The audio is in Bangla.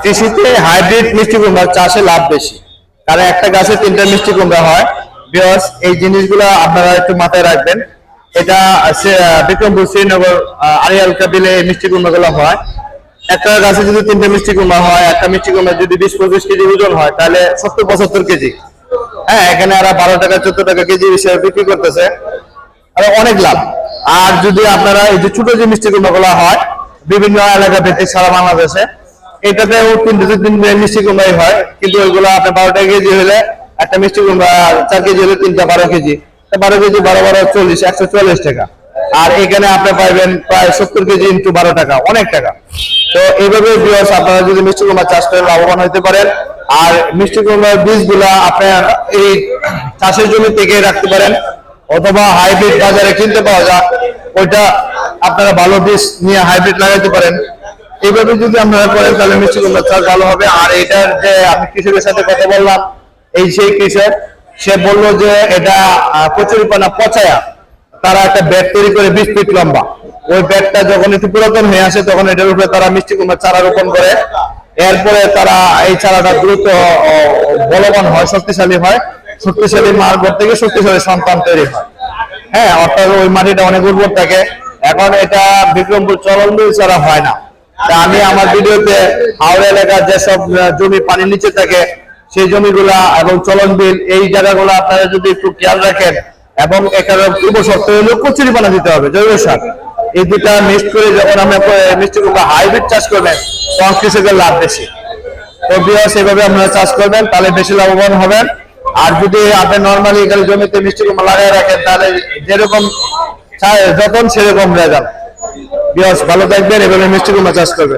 কৃষিতে হাইব্রিড মিষ্টি কুমড়া চাষে লাভ বেশি, কারণ একটা গাছে 3টা মিষ্টি কুমড়া হয়। বিকজ এই জিনিসগুলো আপনারা একটু মাথায় রাখবেন। এটা বিক্রমপুর, শ্রীনগর, আড়িয়াল কাবিলে এই মিষ্টি কুমড়াগুলো হয়। একটা গাছে যদি 3টা মিষ্টি কুমড়া হয়, একটা মিষ্টি কুমড়া যদি 20-25 কেজি ওজন হয়, তাহলে 70-75 কেজি। হ্যাঁ, এখানে আর 12 টাকা 14 টাকা কেজি হিসেবে বিক্রি করতেছে, আর অনেক লাভ। আর যদি আপনারা এই যে ছোট যে মিষ্টি কুমড়াগুলো হয় বিভিন্ন এলাকা ভিত্তিক সারা বাংলাদেশে, এটাতেও 3 মিষ্টি কুমড়াই হয়, কিন্তু ওইগুলো আপনার 12 টাকা কেজি হলে একটা মিষ্টি কুমড়া 4 কেজি হলে 3টা 12 কেজি, 12 কেজি 12 40, 140 টাকা। আর এখানে আপনি পাইবেন প্রায় 70 কেজি ইন্টু 12 টাকা, অনেক টাকা। তো এইভাবে ভিউয়ার্স আপনারা যদি মিষ্টি কুমড়া চাষ করে লাভবান হতে পারেন। আর মিষ্টি কুমড়ার বীজগুলা আপনার এই চাষের জমি থেকে রাখতে পারেন, অথবা হাইব্রিড বাজারে কিনতে পাওয়া যায়, ওইটা আপনারা ভালো বীজ নিয়ে হাইব্রিড লাগাইতে পারেন। এইভাবে যদি আপনারা করেন তাহলে মিষ্টি কুমড়া চাষ ভালো হবে। আর এটার যে আমি কৃষকের সাথে কথা বললাম, এই সেই কৃষক, সে বললো যে এটা কচুরিপানা পচায়া তারা একটা ব্যাগ তৈরি করে 20 ফিট লম্বা। ওই ব্যাগটা যখন একটু পুরাতন হয়ে আসে তখন এটার উপরে তারা মিষ্টি কুমড়ার চারা রোপণ করে। এরপরে তারা এই চারাটা দ্রুত বলবান হয়, শক্তিশালী হয়, শক্তিশালী মার ঘর থেকে শক্তিশালী সন্তান তৈরি হয়। হ্যাঁ, অর্থাৎ ওই মাটিটা অনেক উর্বর থাকে। এখন এটা বিক্রমপুর চলন বিল ছাড়া হয় না। তা আমি আমার ভিডিওতে হাওড়া এলাকার যেসব জমি পানির নিচে থাকে সেই জমিগুলা এবং চলন বিল এই জায়গাগুলো আপনারা যদি একটু খেয়াল রাখেন, এবং এখানে পূর্ব শর্ত হলো কচুরিপানা দিতে হবে, জৈব সার। এই দুটা মিক্স করে যখন আমরা মিষ্টি কুমড়া হাইব্রিড চাষ করবেন তখন কৃষকের লাভ বেশি। তো ভিউয়ার্স, এইভাবে আপনারা চাষ করবেন তাহলে বেশি লাভবান হবেন। আর যদি আপনি নর্মালি এখানে জমিতে মিষ্টি কুমড়া লাগিয়ে রাখেন তাহলে যেরকম যখন সেরকম রেজাল্ট। ভিউয়ার্স, ভালো থাকবেন, এভাবে মিষ্টি কুমড়া চাষ করবেন।